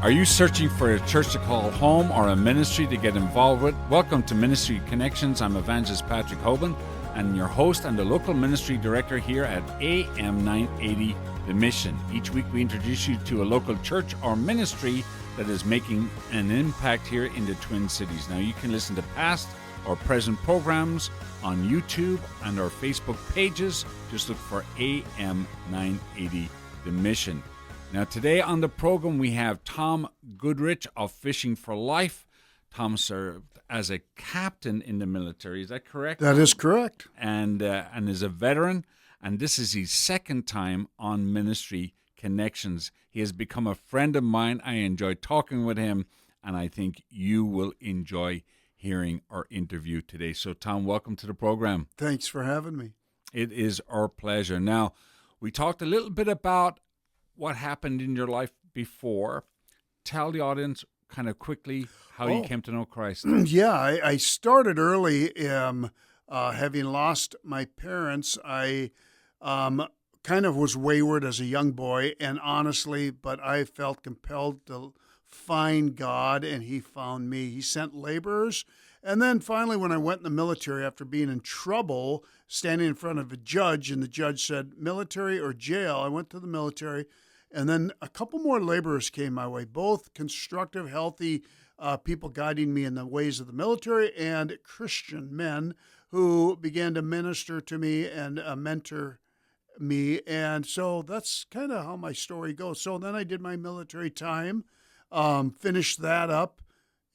Are you searching for a church to call home or a ministry to get involved with? Welcome to Ministry Connections. I'm Evangelist Patrick Hoban, and your host and the local ministry director here at AM 980 The Mission. Each week we introduce you to a local church or ministry that is making an impact here in the Twin Cities. Now you can listen to past or present programs on YouTube and our Facebook pages. Just look for AM 980 The Mission. Now today on the program we have Tom Goodrich of Fishing for Life. Tom served as a captain in the military, is that correct? That is correct. And is a veteran, and this is his second time on Ministry Connections. He has become a friend of mine. I enjoy talking with him, and I think you will enjoy hearing our interview today. So Tom, welcome to the program. Thanks for having me. It is our pleasure. Now, we talked a little bit about what happened in your life before. Tell the audience kind of quickly how you came to know Christ. Yeah, I started early. Having lost my parents, I kind of was wayward as a young boy, and honestly, but I felt compelled to find God, and He found me. He sent laborers. And then finally, when I went in the military, after being in trouble, standing in front of a judge, and the judge said, military or jail, I went to the military. And then a couple more laborers came my way, both constructive, healthy people guiding me in the ways of the military, and Christian men who began to minister to me and mentor me. And so that's kind of how my story goes. So then I did my military time, finished that up,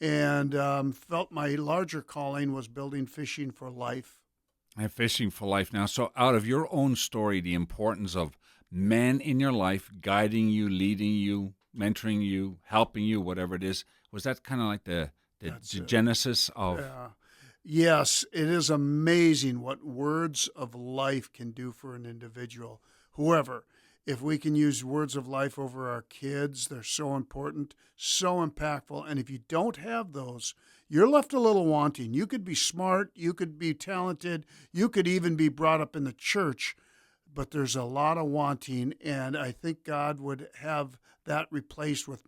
and felt my larger calling was building Fishing for Life. And Fishing for Life. Now, so out of your own story, the importance of men in your life guiding you, leading you, mentoring you, helping you, whatever it is, was that kind of like the genesis of... Yeah. Yes, it is amazing what words of life can do for an individual. Whoever, if we can use words of life over our kids, they're so important, so impactful. And if you don't have those, you're left a little wanting. You could be smart, you could be talented, you could even be brought up in the church, but there's a lot of wanting, and I think God would have that replaced with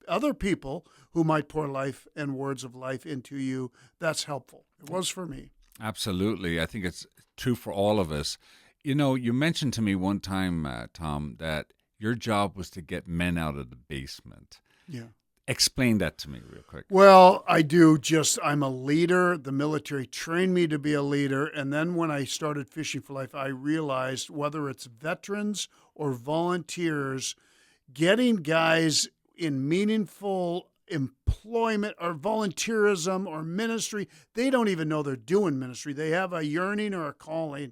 other people who might pour life and words of life into you. That's helpful. It was for me. Absolutely. I think it's true for all of us. You know, you mentioned to me one time, Tom, that your job was to get men out of the basement. Yeah. Explain that to me real quick. Well, I'm a leader. The military trained me to be a leader. And then when I started Fishing for Life, I realized whether it's veterans or volunteers, getting guys in meaningful employment or volunteerism or ministry, they don't even know they're doing ministry. They have a yearning or a calling.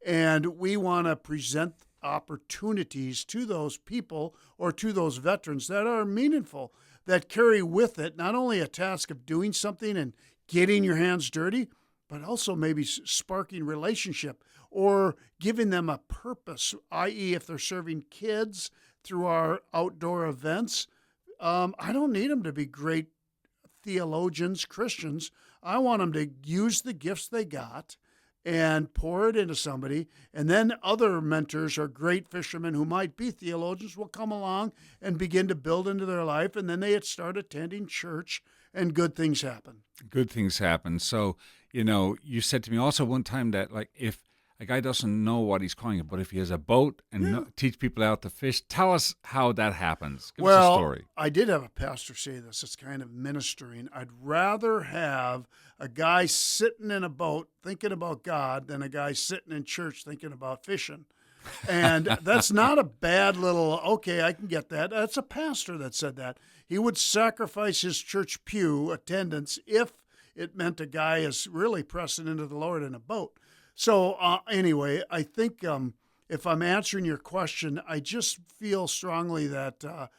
And we want to present opportunities to those people or to those veterans that are meaningful, that carry with it not only a task of doing something and getting your hands dirty, but also maybe sparking relationship or giving them a purpose, i.e. if they're serving kids through our outdoor events, I don't need them to be great theologians, Christians. I want them to use the gifts they got and pour it into somebody. And then other mentors or great fishermen who might be theologians will come along and begin to build into their life. And then they start attending church and good things happen. Good things happen. So, you know, you said to me also one time that, like, if a guy doesn't know what he's calling it, but if he has a boat and teach people out to fish, tell us how that happens. Give us a story. I did have a pastor say this. It's kind of ministering. I'd rather have a guy sitting in a boat thinking about God than a guy sitting in church thinking about fishing. And that's not a bad little, okay, I can get that. That's a pastor that said that. He would sacrifice his church pew attendance if it meant a guy is really pressing into the Lord in a boat. So anyway, I think if I'm answering your question, I just feel strongly that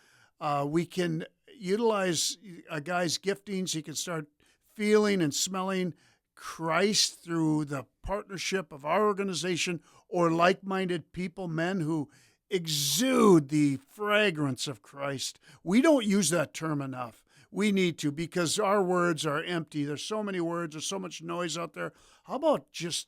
we can utilize a guy's giftings. He can start feeling and smelling Christ through the partnership of our organization or like-minded people, men who exude the fragrance of Christ. We don't use that term enough. We need to, because our words are empty. There's so many words, there's so much noise out there. How about just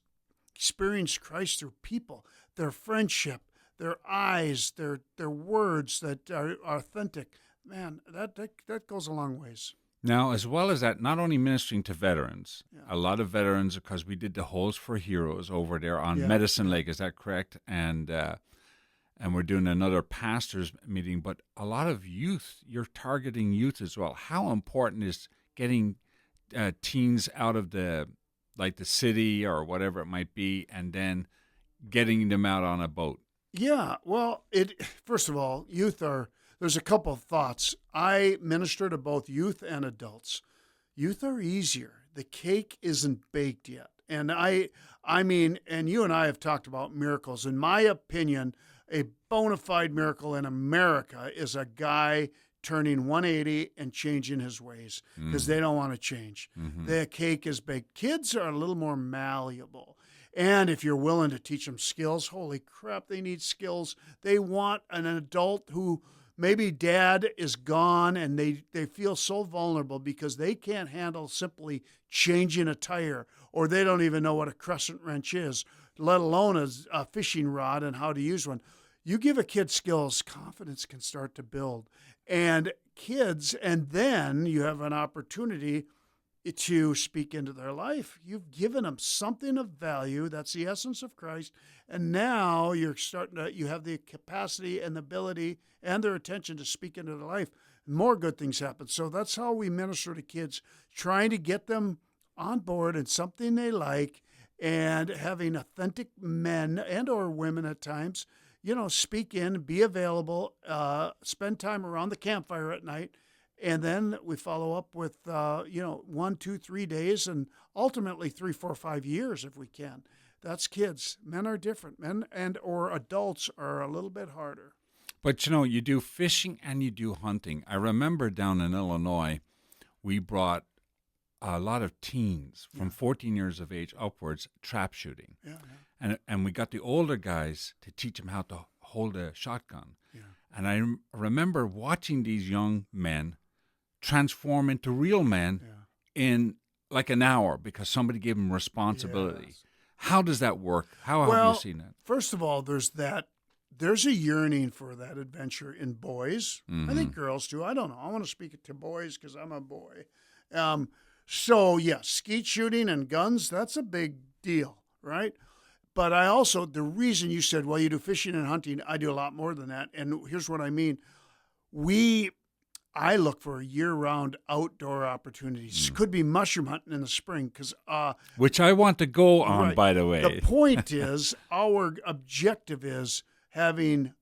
experience Christ through people, their friendship, their eyes, their words that are authentic? man, that goes a long ways. Now, as well as that, not only ministering to veterans, Yeah. a lot of veterans, because we did the Holes for Heroes over there on Yeah. Medicine Lake, is that correct? And we're doing another pastors meeting, but a lot of youth, you're targeting youth as well. How important is getting teens out of the city or whatever it might be, and then getting them out on a boat? Yeah, well, first of all, there's a couple of thoughts. I minister to both youth and adults. Youth are easier. The cake isn't baked yet. And I mean, and you and I have talked about miracles. In my opinion, a bona fide miracle in America is a guy turning 180 and changing his ways because they don't want to change. Mm-hmm. The cake is baked. Kids are a little more malleable. And if you're willing to teach them skills, holy crap, they need skills. They want an adult who maybe dad is gone and they feel so vulnerable because they can't handle simply changing a tire, or they don't even know what a crescent wrench is, let alone a fishing rod and how to use one. You give a kid skills, confidence can start to build. And then you have an opportunity to speak into their life. You've given them something of value. That's the essence of Christ. And now you have the capacity and the ability and their attention to speak into their life. More good things happen. So that's how we minister to kids, trying to get them on board in something they like, and having authentic men and or women at times, speak in, be available, spend time around the campfire at night. And then we follow up with, 1, 2, 3 days, and ultimately 3, 4, 5 years if we can. That's kids. Men are different. Men or adults are a little bit harder. But, you do fishing and you do hunting. I remember down in Illinois, we brought a lot of teens from 14 years of age upwards trap shooting. Yeah. And we got the older guys to teach them how to hold a shotgun. Yeah. And I remember watching these young men transform into real men in like an hour because somebody gave them responsibility. Yes. How does that work? How have you seen that? First of all, there's a yearning for that adventure in boys. Mm-hmm. I think girls too. I don't know. I want to speak to boys because I'm a boy. So skeet shooting and guns, that's a big deal, right? But the reason you said, well, you do fishing and hunting, I do a lot more than that. And here's what I mean. I look for year-round outdoor opportunities. Could be mushroom hunting in the spring, which I want to go on, right. By the way. The point is, our objective is having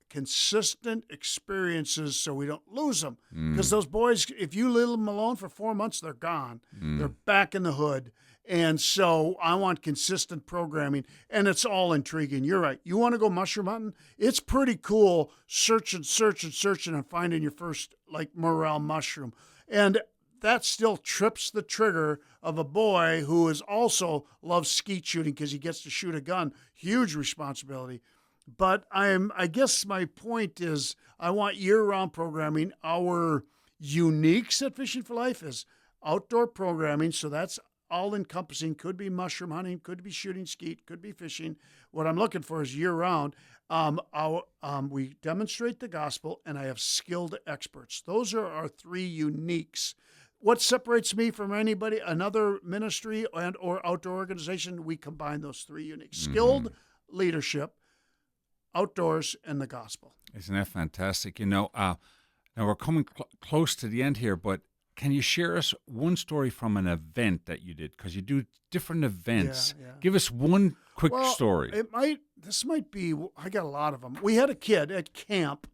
consistent experiences so we don't lose them. Because those boys, if you leave them alone for 4 months, they're gone. They're back in the hood. And so I want consistent programming, and it's all intriguing. You're right. You want to go mushroom hunting? It's pretty cool searching and finding your first morel mushroom. And that still trips the trigger of a boy who is also loves skeet shooting because he gets to shoot a gun. Huge responsibility. But I guess my point is I want year-round programming. Our uniques at Fishing for Life is outdoor programming, so that's all-encompassing. Could be mushroom hunting, could be shooting skeet, could be fishing. What I'm looking for is year-round. We demonstrate the gospel, and I have skilled experts. Those are our 3 uniques. What separates me from another ministry and or outdoor organization? We combine those 3 uniques. Skilled leadership, outdoors, and the gospel. Isn't that fantastic? Now we're coming close to the end here, but can you share us one story from an event that you did? Because you do different events. Yeah. Give us one quick story. This might be, I got a lot of them. We had a kid at camp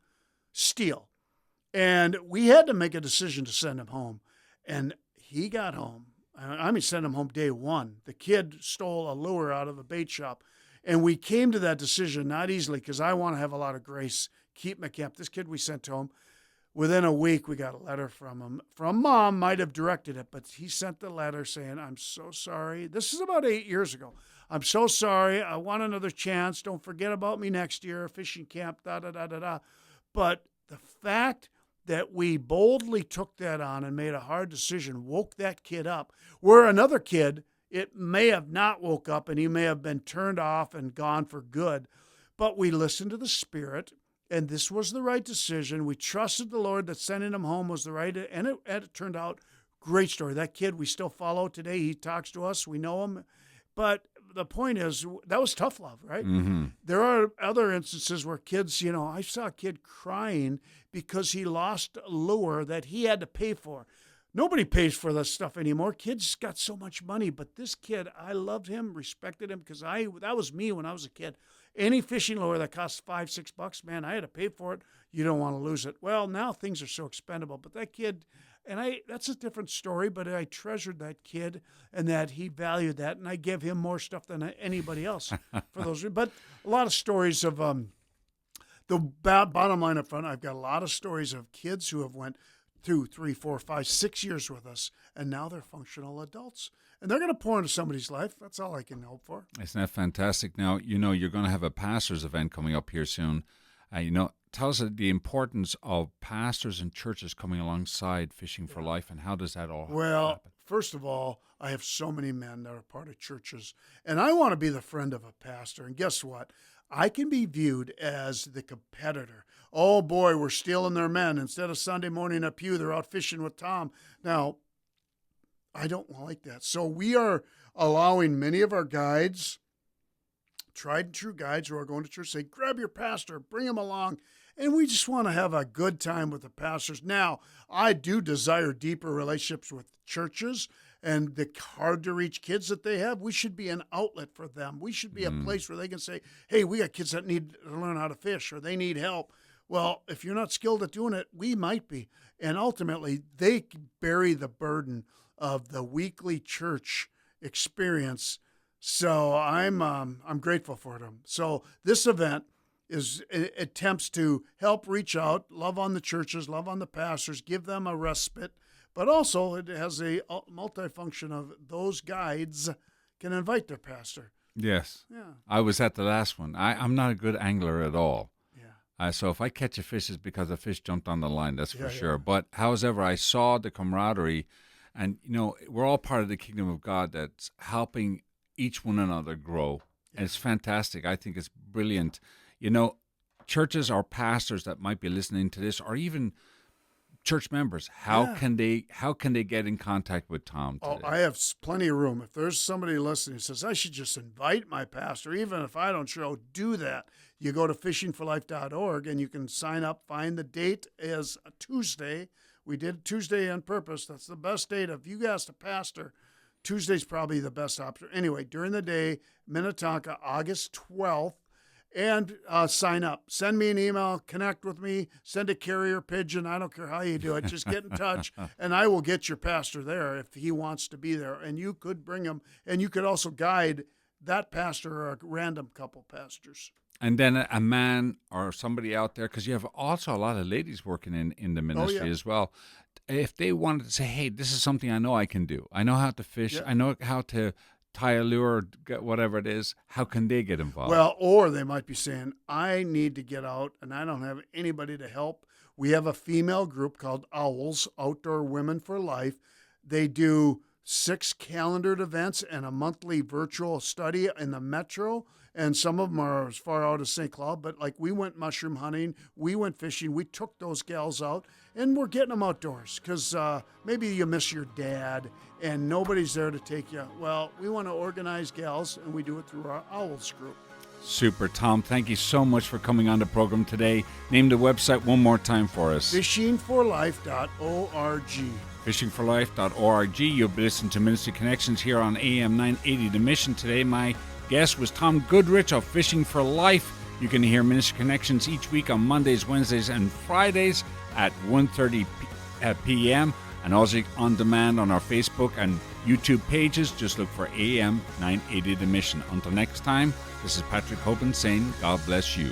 steal, and we had to make a decision to send him home. And he got home. Send him home day 1. The kid stole a lure out of a bait shop. And we came to that decision not easily because I want to have a lot of grace, keep him at camp. This kid we sent home. Within a week, we got a letter from him. From mom, might have directed it, but he sent the letter saying, I'm so sorry. This is about 8 years ago. I'm so sorry. I want another chance. Don't forget about me next year. Fishing camp, da-da-da-da-da. But the fact that we boldly took that on and made a hard decision woke that kid up. Where another kid, it may have not woke up and he may have been turned off and gone for good. But we listened to the Spirit. And this was the right decision. We trusted the Lord that sending him home was the right, and it turned out great story. That kid we still follow today. He talks to us. We know him. But the point is, that was tough love, right? Mm-hmm. There are other instances where kids, I saw a kid crying because he lost a lure that he had to pay for. Nobody pays for this stuff anymore. Kids got so much money, but this kid, I loved him, respected him, because that was me when I was a kid. Any fishing lure that costs $5-6, man, I had to pay for it. You don't want to lose it. Well, now things are so expendable, but that kid, that's a different story, but I treasured that kid and that he valued that, and I gave him more stuff than anybody else for those. But a lot of stories of the bottom line up front, I've got a lot of stories of kids who have went 2, 3, 4, 5, 6 years with us, and now they're functional adults. And they're going to pour into somebody's life. That's all I can hope for. Isn't that fantastic? Now, you're going to have a pastor's event coming up here soon. Tell us the importance of pastors and churches coming alongside Fishing for Life, and how does that all happen? First of all, I have so many men that are part of churches, and I want to be the friend of a pastor. And guess what? I can be viewed as the competitor. Oh, boy, we're stealing their men. Instead of Sunday morning at Pew, they're out fishing with Tom. Now, I don't like that. So we are allowing many of our guides, tried and true guides who are going to church, say, grab your pastor, bring him along. And we just want to have a good time with the pastors. Now, I do desire deeper relationships with churches and the hard-to-reach kids that they have. We should be an outlet for them. We should be a place where they can say, hey, we got kids that need to learn how to fish, or they need help. Well, if you're not skilled at doing it, we might be. And ultimately, they bury the burden of the weekly church experience. So I'm grateful for them. So this event attempts to help reach out, love on the churches, love on the pastors, give them a respite, but also it has a multifunction of those guides can invite their pastor. Yes. Yeah. I was at the last one. I'm not a good angler at all. Yeah. So if I catch a fish, it's because a fish jumped on the line, that's for sure. Yeah. But however, I saw the camaraderie, and, we're all part of the kingdom of God that's helping each one another grow. Yeah. And it's fantastic. I think it's brilliant. Churches or pastors that might be listening to this, or even church members, how can they get in contact with Tom today? Oh, I have plenty of room. If there's somebody listening who says, I should just invite my pastor, even if I don't show, do that. You go to fishingforlife.org and you can sign up. Find the date as a Tuesday. We did Tuesday on purpose. That's the best date. If you asked a pastor, Tuesday's probably the best option. Anyway, during the day, Minnetonka, August 12th, and sign up. Send me an email, connect with me, send a carrier pigeon. I don't care how you do it. Just get in touch, and I will get your pastor there if he wants to be there. And you could bring him, and you could also guide that pastor or a random couple pastors. And then a man or somebody out there, because you have also a lot of ladies working in the ministry as well. If they wanted to say, hey, this is something I know I can do. I know how to fish. Yeah. I know how to tie a lure, get whatever it is. How can they get involved? Well, or they might be saying, I need to get out and I don't have anybody to help. We have a female group called OWLS, Outdoor Women for Life. They do 6 calendared events and a monthly virtual study in the metro. And some of them are as far out as St. Cloud, but like we went mushroom hunting, we went fishing, we took those gals out, and we're getting them outdoors because maybe you miss your dad and nobody's there to take you. Well, we want to organize gals, and we do it through our OWLS group. Super, Tom. Thank you so much for coming on the program today. Name the website one more time for us. Fishingforlife.org. Fishingforlife.org. You'll be listening to Ministry Connections here on AM 980 The Mission. Today, my guest was Tom Goodrich of Fishing for Life. You can hear Ministry Connections each week on Mondays, Wednesdays, and Fridays at 1:30 p.m. and also on demand on our Facebook and YouTube pages. Just look for AM 980 The Mission. Until next time, this is Patrick Hoban saying God bless you.